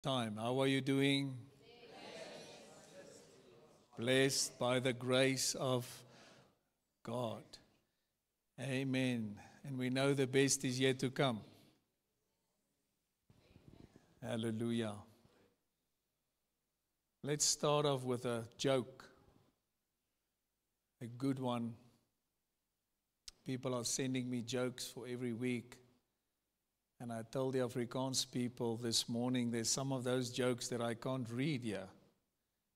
Time. How are you doing? Blessed by the grace of God. Amen. And we know the best is yet to come. Hallelujah. Let's start off with a joke. A good one. People are sending me jokes for every week. And I told the Afrikaans people this morning, there's some of those jokes that I can't read here.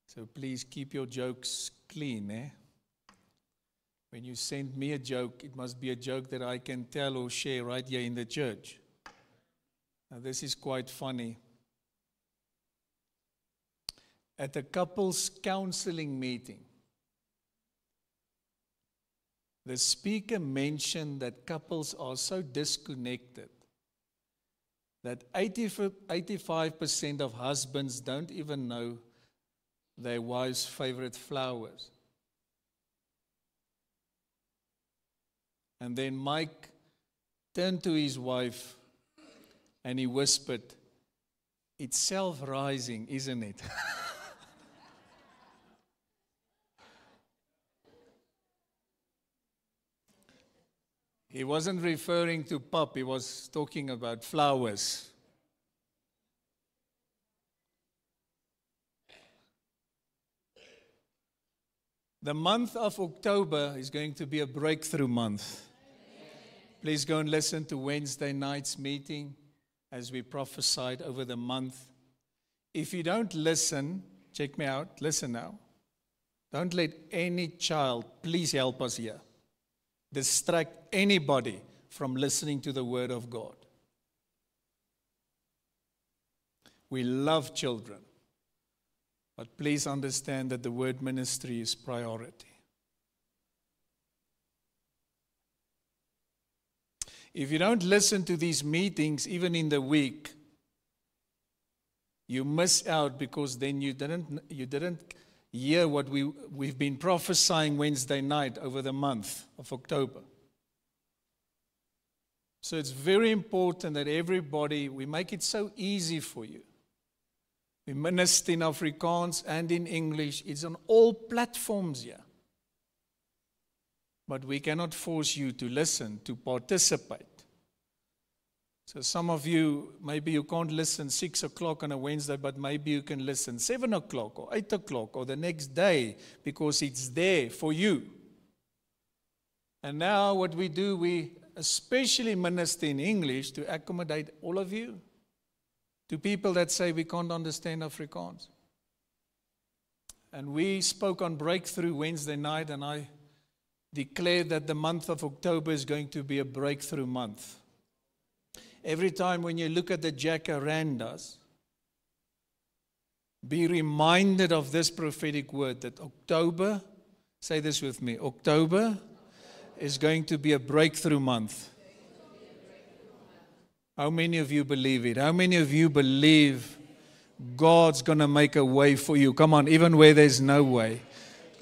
So please keep your jokes clean. When you send me a joke, it must be a joke that I can tell or share right here in the church. Now this is quite funny. At a couples counseling meeting, the speaker mentioned that couples are so disconnected that 85% of husbands don't even know their wife's favorite flowers. And then Mike turned to his wife and he whispered, "It's self-rising, isn't it?" He wasn't referring to pop, he was talking about flowers. The month of October is going to be a breakthrough month. Please go and listen to Wednesday night's meeting as we prophesied over the month. If you don't listen, check me out, listen now. Don't let any child, please help us here, distract anybody from listening to the Word of God. We love children, but please understand that the word ministry is priority. If you don't listen to these meetings, even in the week, you miss out because then you didn't hear what we've been prophesying Wednesday night over the month of October. So it's very important that everybody, we make it so easy for you. We minister in Afrikaans and in English. It's on all platforms here. But we cannot force you to listen, to participate. So some of you, maybe you can't listen 6 o'clock on a Wednesday, but maybe you can listen 7 o'clock or 8 o'clock or the next day because it's there for you. And now what we do, we especially minister in English to accommodate all of you. To people that say we can't understand Afrikaans. And we spoke on Breakthrough Wednesday night, and I declared that the month of October is going to be a breakthrough month. Every time when you look at the jacarandas, be reminded of this prophetic word that October, say this with me, October is going to be a breakthrough month. How many of you believe it? How many of you believe God's going to make a way for you? Come on, even where there's no way.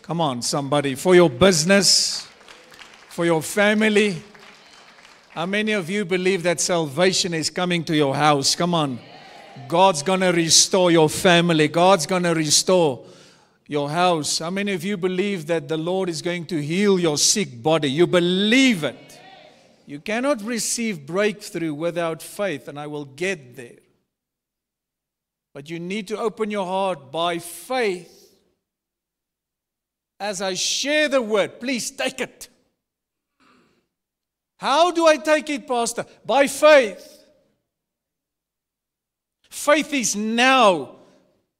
Come on, somebody. For your business, for your family. How many of you believe that salvation is coming to your house? Come on. God's going to restore your family. God's going to restore your house. How many of you believe that the Lord is going to heal your sick body? You believe it. You cannot receive breakthrough without faith, and I will get there. But you need to open your heart by faith. As I share the word, please take it. How do I take it, Pastor? By faith. Faith is now.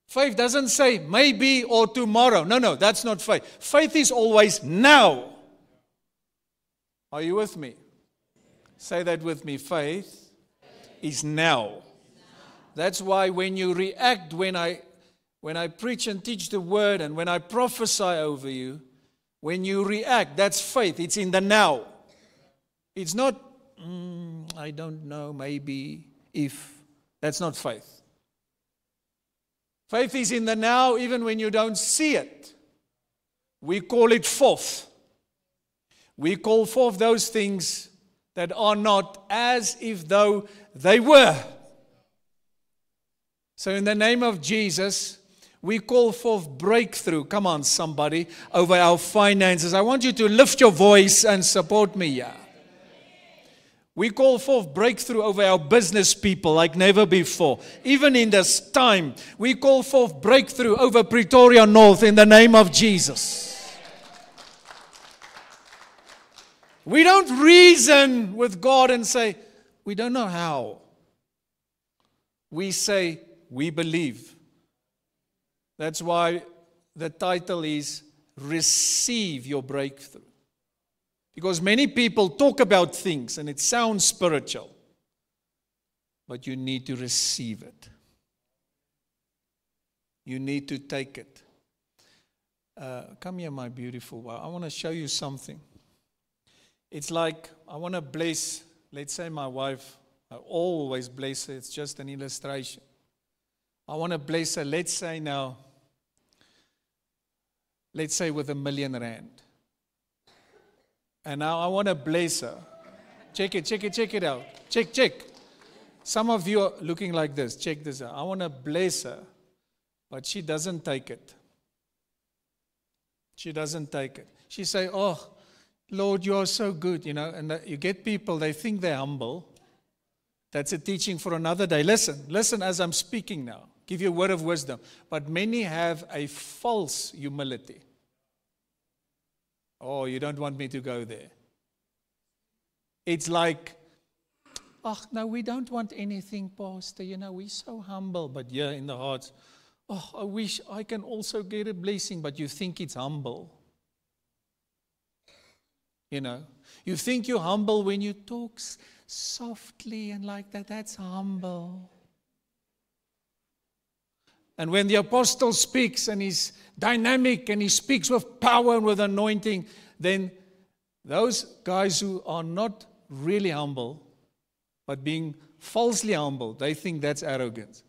Faith doesn't say maybe or tomorrow. No, that's not faith. Faith is always now. Are you with me? Say that with me. Faith is now. That's why when you react, when I preach and teach the word and when I prophesy over you, when you react, that's faith. It's in the now. It's not, I don't know, maybe, if. That's not faith. Faith is in the now even when you don't see it. We call it forth. We call forth those things that are not as if though they were. So in the name of Jesus, we call forth breakthrough. Come on, somebody, over our finances. I want you to lift your voice and support me here. We call forth breakthrough over our business people like never before. Even in this time, we call forth breakthrough over Pretoria North in the name of Jesus. We don't reason with God and say, we don't know how. We say, we believe. That's why the title is Receive Your Breakthrough. Because many people talk about things and it sounds spiritual, but you need to receive it. You need to take it. Come here, my beautiful one. I want to show you something. It's like I want to bless, let's say my wife, I always bless her, it's just an illustration. I want to bless her, let's say now, let's say with R1 million. And now I want to bless her. Check it out. Check. Some of you are looking like this. Check this out. I want to bless her, but she doesn't take it. She doesn't take it. She say, oh, Lord, you are so good, you know. And you get people, they think they're humble. That's a teaching for another day. Listen as I'm speaking now. Give you a word of wisdom. But many have a false humility. Oh, you don't want me to go there. It's like, oh, no, we don't want anything, Pastor. You know, we're so humble. But yeah, in the hearts, oh, I wish I can also get a blessing. But you think it's humble. You know, you think you're humble when you talk softly and like that. That's humble. And when the apostle speaks and he's dynamic and he speaks with power and with anointing, then those guys who are not really humble, but being falsely humble, they think that's arrogance.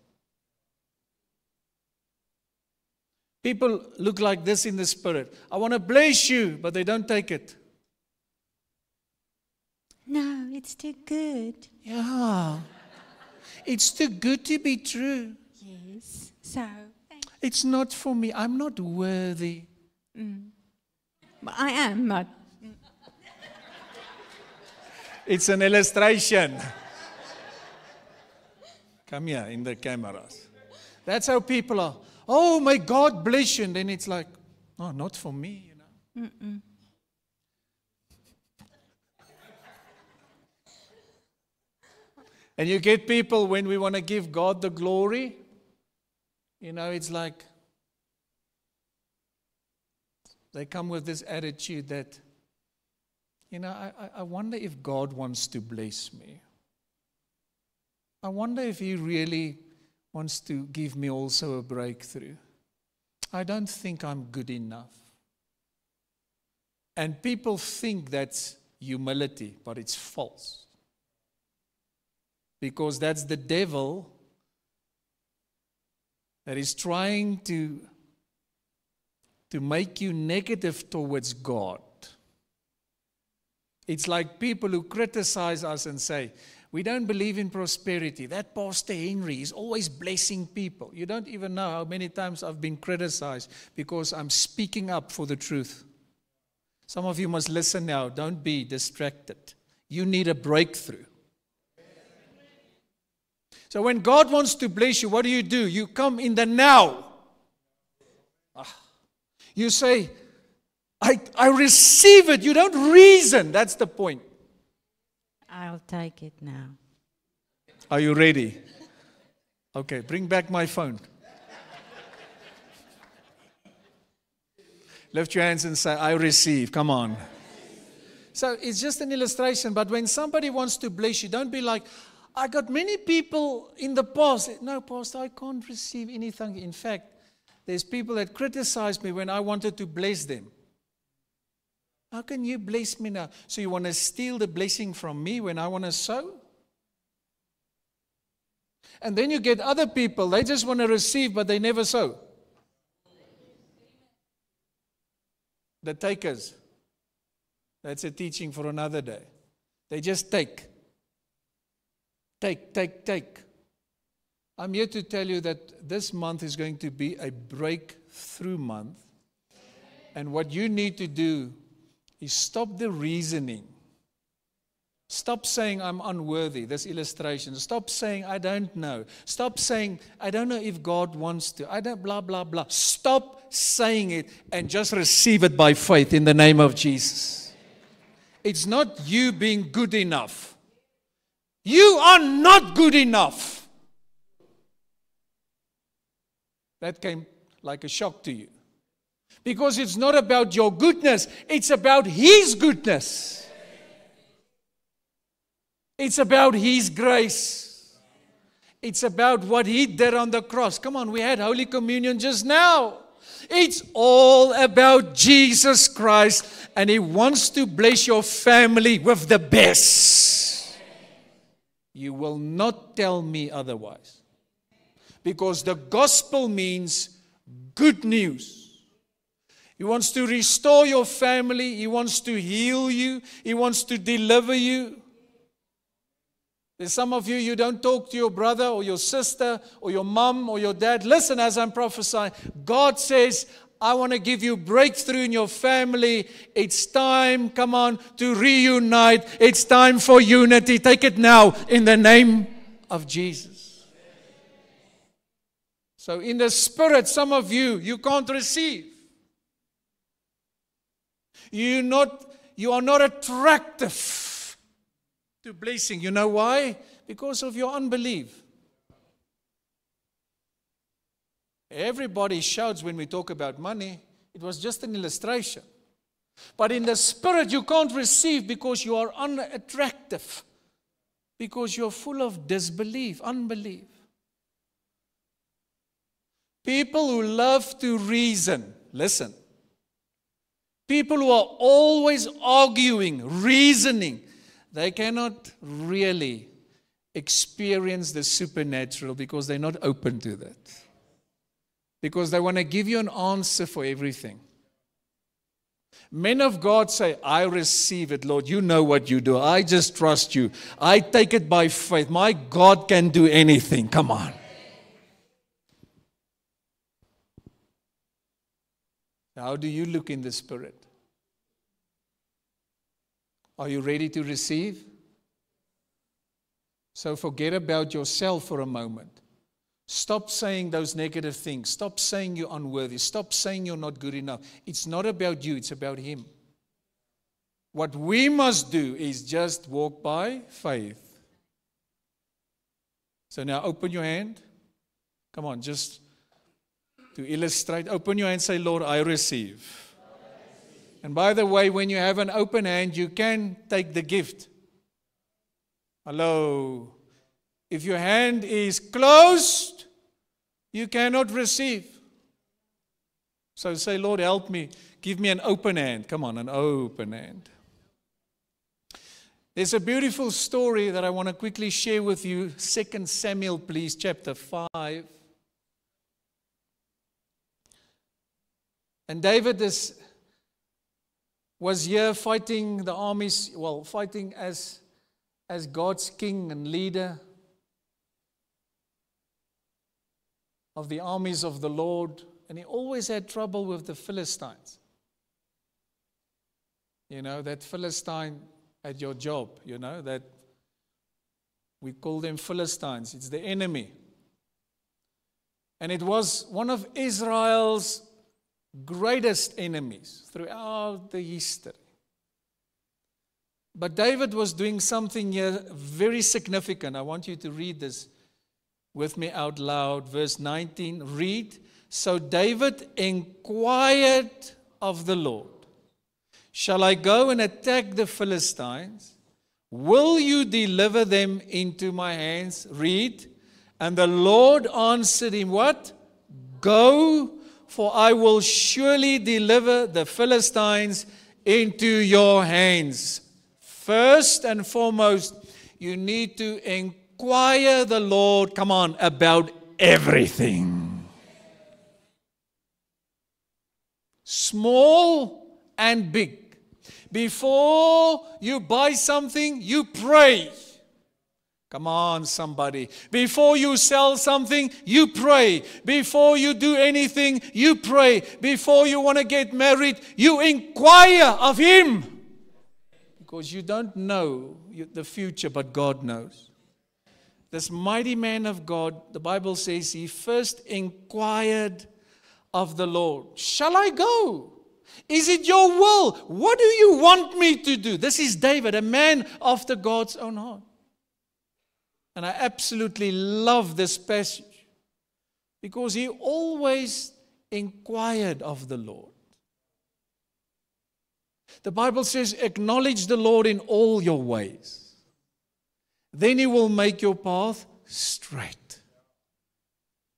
People look like this in the spirit. I want to bless you, but they don't take it. No, it's too good. Yeah. It's too good to be true. Yes. So, It's not for me. I'm not worthy. but I am not. It's an illustration. Come here in the cameras. That's how people are. Oh, may God bless you. And then it's like, oh, not for me, you know. And you get people when we want to give God the glory, you know, it's like they come with this attitude that, you know, I wonder if God wants to bless me. I wonder if He really wants to give me also a breakthrough. I don't think I'm good enough. And people think that's humility, but it's false. Because that's the devil that is trying to make you negative towards God. It's like people who criticize us and say, we don't believe in prosperity. That Pastor Henry is always blessing people. You don't even know how many times I've been criticized because I'm speaking up for the truth. Some of you must listen now. Don't be distracted. You need a breakthrough. So when God wants to bless you, what do? You come in the now. You say, I receive it. You don't reason. That's the point. I'll take it now. Are you ready? Okay, bring back my phone. Lift your hands and say, I receive. Come on. So it's just an illustration, but when somebody wants to bless you, don't be like, I got many people in the past. No, Pastor, I can't receive anything. In fact, there's people that criticized me when I wanted to bless them. How can you bless me now? So you want to steal the blessing from me when I want to sow? And then you get other people, they just want to receive, but they never sow. The takers. That's a teaching for another day. They just take. Take. I'm here to tell you that this month is going to be a breakthrough month. And what you need to do is stop the reasoning. Stop saying, I'm unworthy, this illustration. Stop saying, I don't know. Stop saying, I don't know if God wants to. I don't, blah, blah, blah. Stop saying it and just receive it by faith in the name of Jesus. It's not you being good enough. You are not good enough. That came like a shock to you. Because it's not about your goodness, it's about His goodness. It's about His grace. It's about what He did on the cross. Come on, we had Holy Communion just now. It's all about Jesus Christ, and He wants to bless your family with the best. You will not tell me otherwise. Because the gospel means good news. He wants to restore your family. He wants to heal you. He wants to deliver you. There's some of you, you don't talk to your brother or your sister or your mom or your dad. Listen as I'm prophesying. God says, I want to give you breakthrough in your family. It's time, come on, to reunite. It's time for unity. Take it now in the name of Jesus. So in the spirit, some of you, you can't receive. You are not attractive to blessing. You know why? Because of your unbelief. Everybody shouts when we talk about money. It was just an illustration. But in the spirit, you can't receive because you are unattractive. Because you're full of disbelief, unbelief. People who love to reason, listen. People who are always arguing, reasoning, they cannot really experience the supernatural because they're not open to that. Because they want to give you an answer for everything. Men of God say, I receive it, Lord. You know what you do. I just trust you. I take it by faith. My God can do anything. Come on. How do you look in the Spirit? Are you ready to receive? So forget about yourself for a moment. Stop saying those negative things. Stop saying you're unworthy. Stop saying you're not good enough. It's not about you, it's about Him. What we must do is just walk by faith. So now open your hand. Come on, just to illustrate, open your hand and say, Lord, I receive. And by the way, when you have an open hand, you can take the gift. Hello. If your hand is closed, you cannot receive. So say, Lord, help me. Give me an open hand. Come on, an open hand. There's a beautiful story that I want to quickly share with you. 2 Samuel, please, chapter 5. And David was here fighting the armies, fighting as God's king and leader of the armies of the Lord. And he always had trouble with the Philistines. You know, that Philistine at your job, you know, that we call them Philistines. It's the enemy. And it was one of Israel's greatest enemies throughout the history. But David was doing something here very significant. I want you to read this with me out loud. Verse 19, read. So David inquired of the Lord, shall I go and attack the Philistines? Will you deliver them into my hands? Read. And the Lord answered him, what? Go, for I will surely deliver the Philistines into your hands. First and foremost, you need to inquire the Lord, come on, about everything. Small and big. Before you buy something, you pray. Come on, somebody. Before you sell something, you pray. Before you do anything, you pray. Before you want to get married, you inquire of Him. Because you don't know the future, but God knows. This mighty man of God, the Bible says, he first inquired of the Lord. Shall I go? Is it your will? What do you want me to do? This is David, a man after God's own heart. And I absolutely love this passage because he always inquired of the Lord. The Bible says, acknowledge the Lord in all your ways. Then He will make your path straight.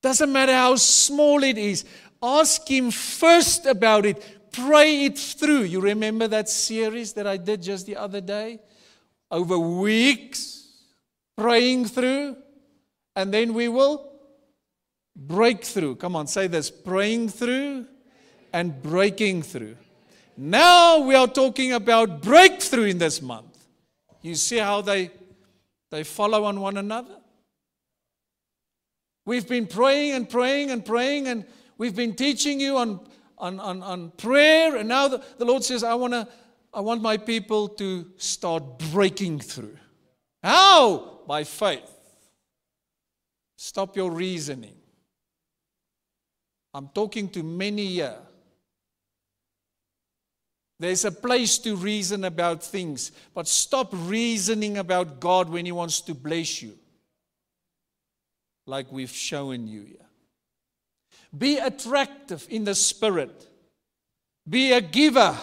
Doesn't matter how small it is. Ask Him first about it. Pray it through. You remember that series that I did just the other day? Over weeks. Praying through, and then we will break through. Come on, say this. Praying through and breaking through. Now we are talking about breakthrough in this month. You see how they follow on one another? We've been praying and praying and praying, and we've been teaching you on prayer, and now the Lord says, I want my people to start breaking through. How? By faith. Stop your reasoning. I'm talking to many here. There's a place to reason about things, but stop reasoning about God when He wants to bless you, like we've shown you here. Be attractive in the Spirit. Be a giver.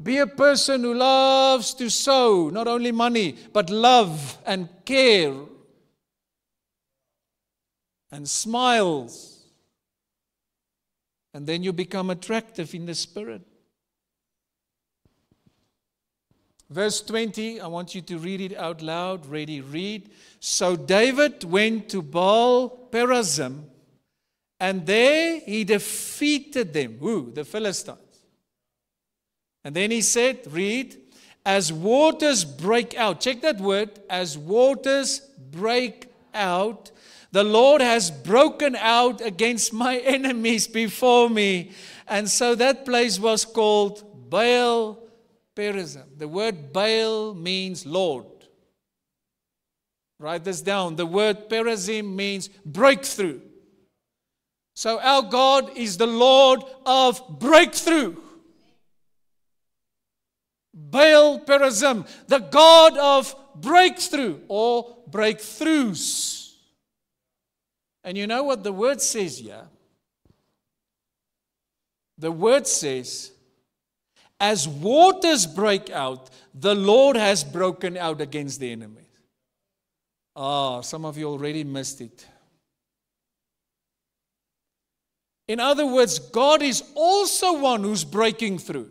Be a person who loves to sow, not only money, but love and care and smiles. And then you become attractive in the Spirit. Verse 20, I want you to read it out loud. Ready, read. So David went to Baal Perazim, and there he defeated them. Who? The Philistines. And then he said, read, as waters break out. Check that word. As waters break out, the Lord has broken out against my enemies before me. And so that place was called Baal Perazim. The word Baal means Lord. Write this down. The word Perazim means breakthrough. So our God is the Lord of breakthrough. Baal Perazim, the God of breakthrough or breakthroughs. And you know what the word says here? The word says, as waters break out, the Lord has broken out against the enemies. Some of you already missed it. In other words, God is also one who's breaking through.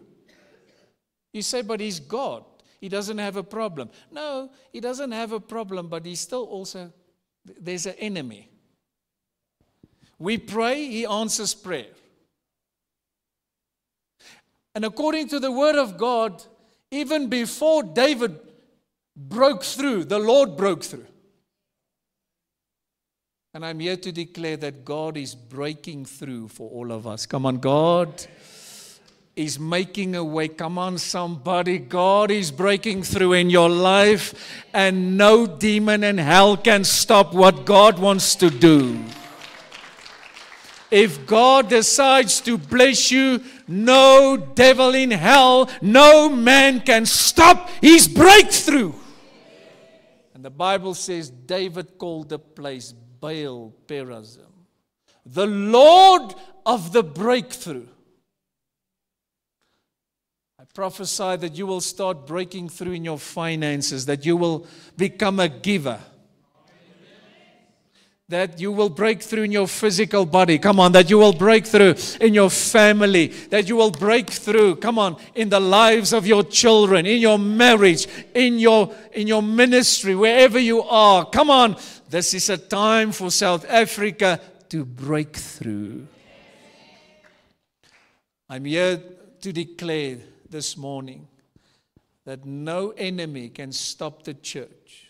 You say, but He's God. He doesn't have a problem. No, He doesn't have a problem, but He's still also, there's an enemy. We pray, He answers prayer. And according to the Word of God, even before David broke through, the Lord broke through. And I'm here to declare that God is breaking through for all of us. Come on, God is making a way. Come on, somebody. God is breaking through in your life, and no demon in hell can stop what God wants to do. If God decides to bless you, no devil in hell, no man can stop His breakthrough. And the Bible says David called the place Baal Perazim, the Lord of the breakthrough. I prophesy that you will start breaking through in your finances, that you will become a giver. That you will break through in your physical body. Come on, that you will break through in your family. That you will break through, come on, in the lives of your children, in your marriage, in your ministry, wherever you are. Come on, this is a time for South Africa to break through. I'm here to declare this morning that no enemy can stop the church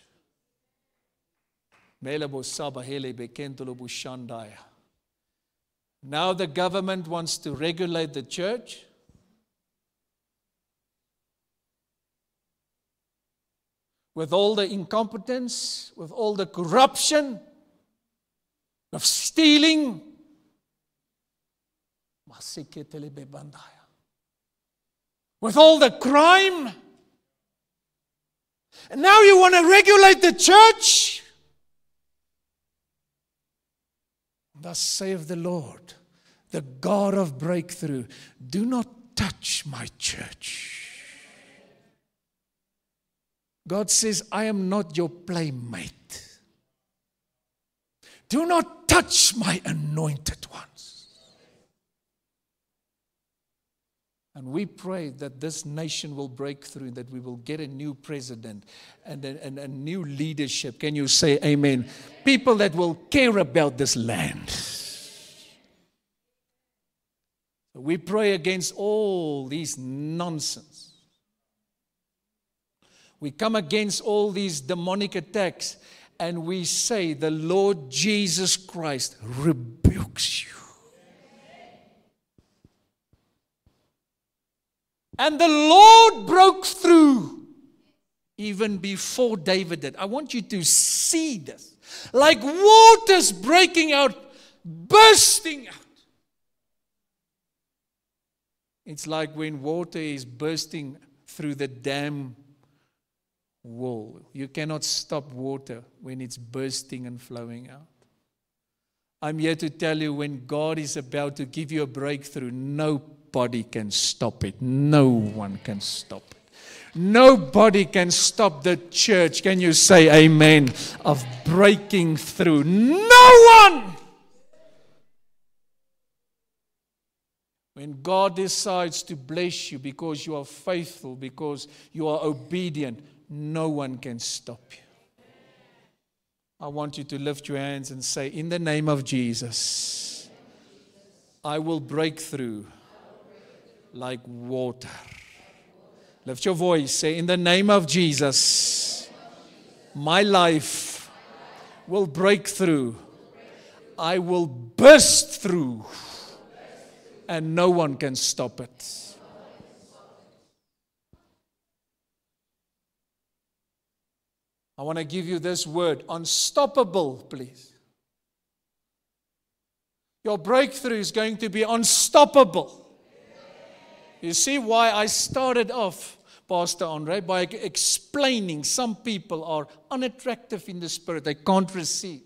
Now the government wants to regulate the church. With all the incompetence, with all the corruption, of stealing. With all the crime. And now you want to regulate the church? Thus saith the Lord, the God of breakthrough, do not touch my church. God says, I am not your playmate. Do not touch my anointed ones. And we pray that this nation will break through, that we will get a new president and a new leadership. Can you say amen? People that will care about this land. We pray against all these nonsense. We come against all these demonic attacks and we say, the Lord Jesus Christ rebukes you. And the Lord broke through even before David did. I want you to see this. Like waters breaking out, bursting out. It's like when water is bursting through the dam wall. You cannot stop water when it's bursting and flowing out. I'm here to tell you, when God is about to give you a breakthrough, nobody can stop it. No one can stop it. Nobody can stop the church. Can you say amen? Of breaking through. No one! When God decides to bless you because you are faithful, because you are obedient, no one can stop you. I want you to lift your hands and say, in the name of Jesus, I will break through like water. Lift your voice. Say, in the name of Jesus, my life will break through. I will burst through. And no one can stop it. I want to give you this word, unstoppable, please. Your breakthrough is going to be unstoppable. You see why I started off, Pastor Andre, by explaining some people are unattractive in the spirit. They can't receive.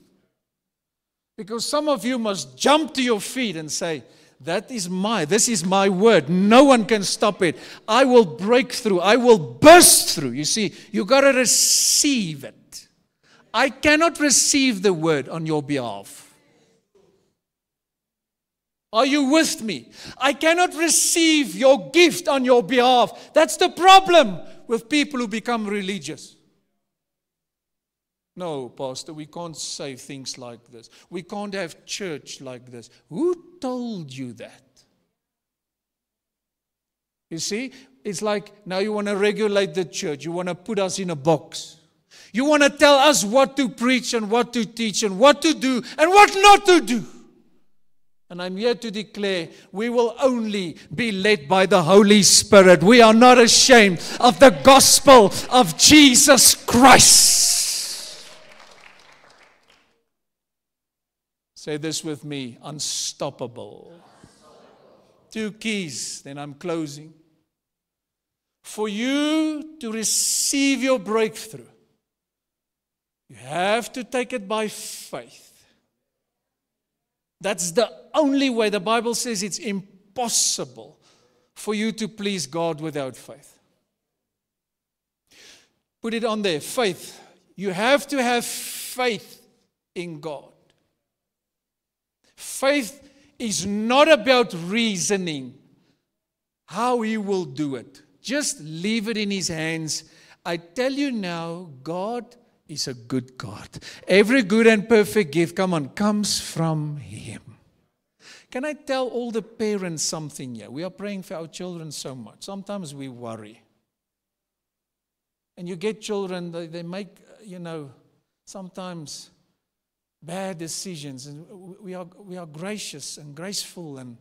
Because some of you must jump to your feet and say, this is my word. No one can stop it. I will break through. I will burst through. You see, you got to receive it. I cannot receive the word on your behalf. Are you with me? I cannot receive your gift on your behalf. That's the problem with people who become religious. No, Pastor, we can't say things like this. We can't have church like this. Who told you that? You see, it's like now you want to regulate the church. You want to put us in a box. You want to tell us what to preach and what to teach and what to do and what not to do. And I'm here to declare we will only be led by the Holy Spirit. We are not ashamed of the gospel of Jesus Christ. Say this with me, unstoppable. Two keys, then I'm closing. For you to receive your breakthrough, you have to take it by faith. That's the only way. The Bible says it's impossible for you to please God without faith. Put it on there, faith. You have to have faith in God. Faith is not about reasoning how He will do it. Just leave it in His hands. I tell you now, God is a good God. Every good and perfect gift, comes from Him. Can I tell all the parents something here? We are praying for our children so much. Sometimes we worry. And you get children, they make, sometimes bad decisions. And we are gracious and graceful and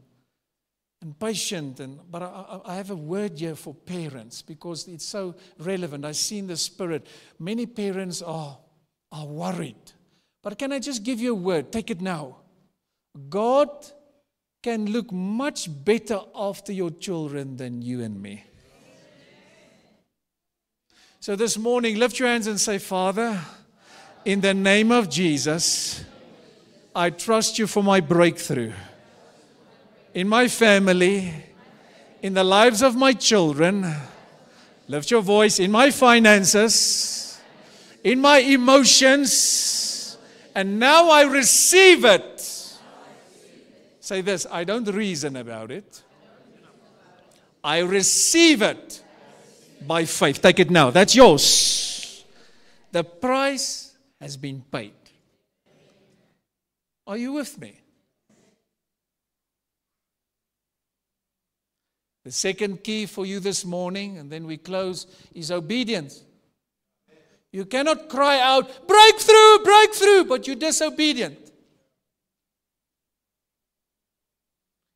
patient. But I have a word here for parents because it's so relevant. I see in the Spirit, many parents are worried. But can I just give you a word? Take it now. God can look much better after your children than you and me. So this morning, lift your hands and say, Father, in the name of Jesus, I trust you for my breakthrough. In my family, in the lives of my children, lift your voice, in my finances, in my emotions, and now I receive it. Say this, I don't reason about it. I receive it by faith. Take it now. That's yours. The price has been paid. Are you with me? The second key for you this morning, and then we close, is obedience. You cannot cry out, breakthrough, breakthrough, but you're disobedient.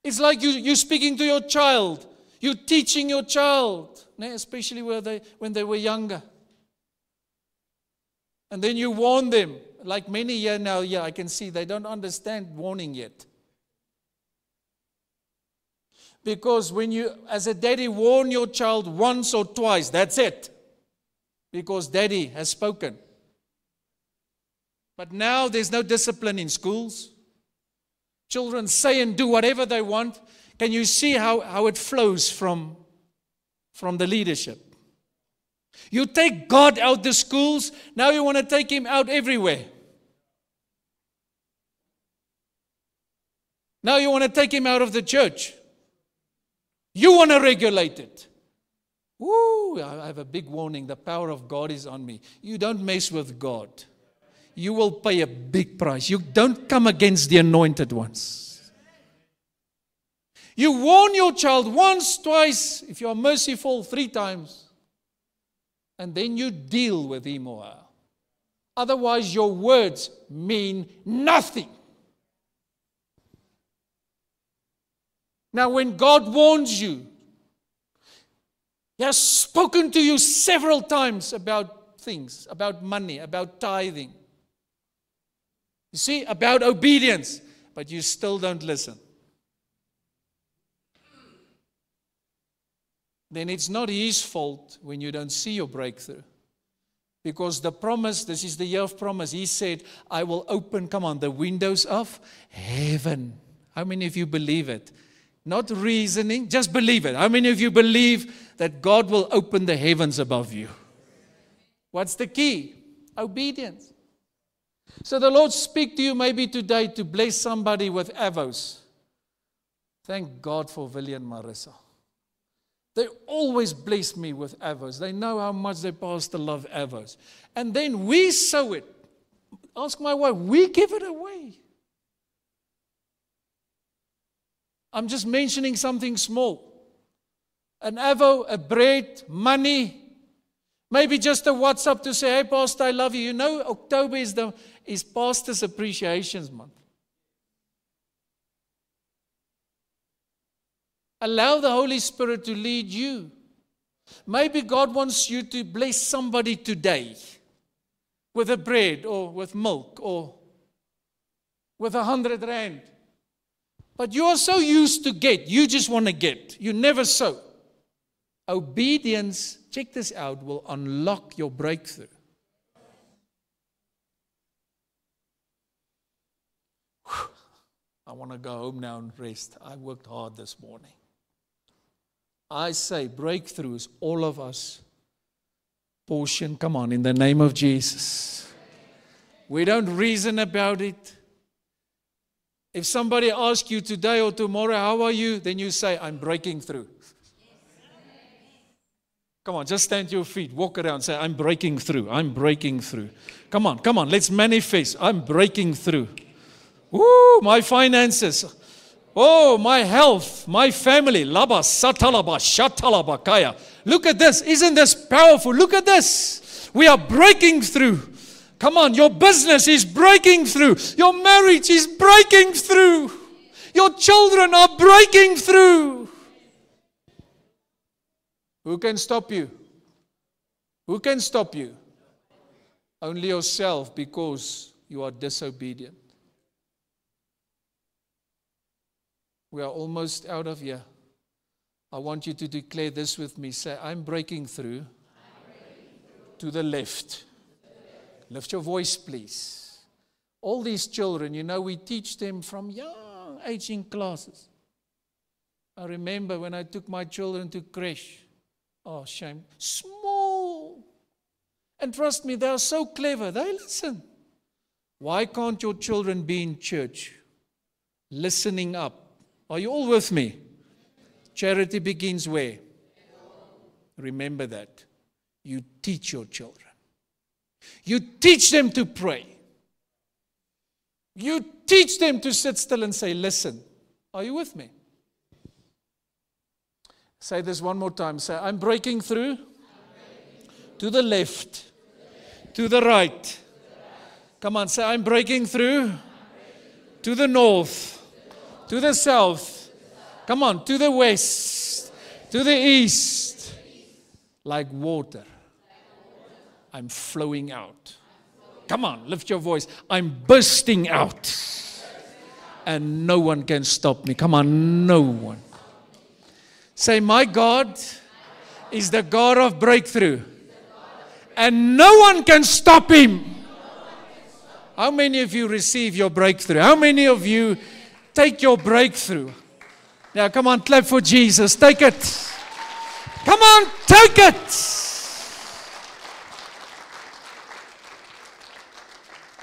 It's like you speaking to your child. You're teaching your child, especially when they were younger. And then you warn them. Like many here now, I can see they don't understand warning yet. Because when you, as a daddy, warn your child once or twice, that's it. Because daddy has spoken. But now there's no discipline in schools. Children say and do whatever they want. Can you see how it flows from the leadership? You take God out the schools, now you want to take Him out everywhere. Now you want to take Him out of the church. You want to regulate it. Woo, I have a big warning. The power of God is on me. You don't mess with God. You will pay a big price. You don't come against the anointed ones. You warn your child once, twice, if you are merciful, 3 times. And then you deal with him or her. Otherwise, your words mean nothing. Now, when God warns you, He has spoken to you several times about things, about money, about tithing. You see, about obedience, but you still don't listen. Then it's not His fault when you don't see your breakthrough. Because the promise, this is the year of promise. He said, I will open, the windows of heaven. How many of you believe it? Not reasoning, just believe it. How many of you believe that God will open the heavens above you? What's the key? Obedience. So the Lord speak to you maybe today to bless somebody with avos. Thank God for Willie and Marissa. They always bless me with avos. They know how much their pastor love avos. And then we sow it. Ask my wife, we give it away. I'm just mentioning something small. An avo, a bread, money. Maybe just a WhatsApp to say, hey, Pastor, I love you. You know, October is Pastor's Appreciation Month. Allow the Holy Spirit to lead you. Maybe God wants you to bless somebody today with a bread or with milk or with 100 rand. But you are so used to get, you just want to get. You never sow. Obedience, check this out, will unlock your breakthrough. Whew. I want to go home now and rest. I worked hard this morning. I say breakthrough is all of us portion. Come on, in the name of Jesus. We don't reason about it. If somebody asks you today or tomorrow, how are you? Then you say, I'm breaking through. Come on, just stand to your feet. Walk around. Say, I'm breaking through. I'm breaking through. Come on. Let's manifest. I'm breaking through. Woo, my finances. Oh, my health, my family. Laba, satalaba, shatalaba, kaya. Look at this. Isn't this powerful? Look at this. We are breaking through. Come on, your business is breaking through. Your marriage is breaking through. Your children are breaking through. Who can stop you? Who can stop you? Only yourself, because you are disobedient. We are almost out of here. I want you to declare this with me. Say, I'm breaking through to the left. Lift your voice, please. All these children, we teach them from young age in classes. I remember when I took my children to creche. Oh, shame. Small. And trust me, they are so clever. They listen. Why can't your children be in church? Listening up. Are you all with me? Charity begins where? Remember that. You teach your children. You teach them to pray. You teach them to sit still and say, listen. Are you with me? Say this one more time. Say, I'm breaking through to the left, to the right. Come on, say, I'm breaking through to the north, to the south. Come on, to the west, to the east. Like water, I'm flowing out. Come on, lift your voice. I'm bursting out. And no one can stop me. Come on, no one. Say, my God is the God of breakthrough. And no one can stop Him. How many of you receive your breakthrough? How many of you take your breakthrough? Now, come on, clap for Jesus. Take it. Come on, take it.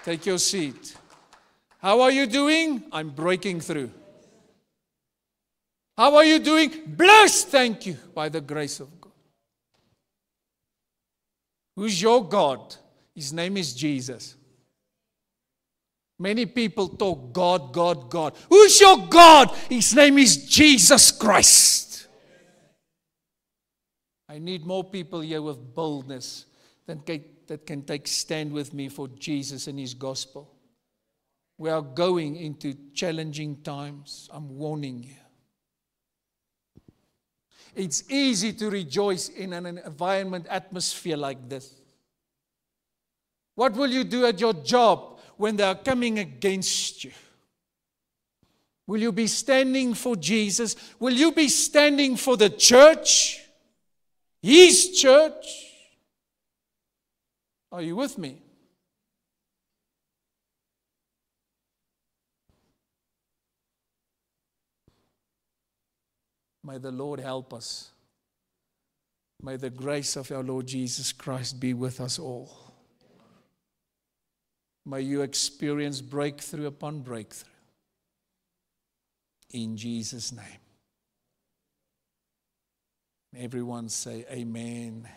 Take your seat. How are you doing? I'm breaking through. How are you doing? Blessed, thank you, by the grace of God. Who's your God? His name is Jesus. Many people talk God, God, God. Who's your God? His name is Jesus Christ. I need more people here with boldness that can take stand with me for Jesus and His gospel. We are going into challenging times. I'm warning you. It's easy to rejoice in an environment, atmosphere like this. What will you do at your job when they are coming against you? Will you be standing for Jesus? Will you be standing for the church? His church? Are you with me? May the Lord help us. May the grace of our Lord Jesus Christ be with us all. May you experience breakthrough upon breakthrough. In Jesus' name. Everyone say amen.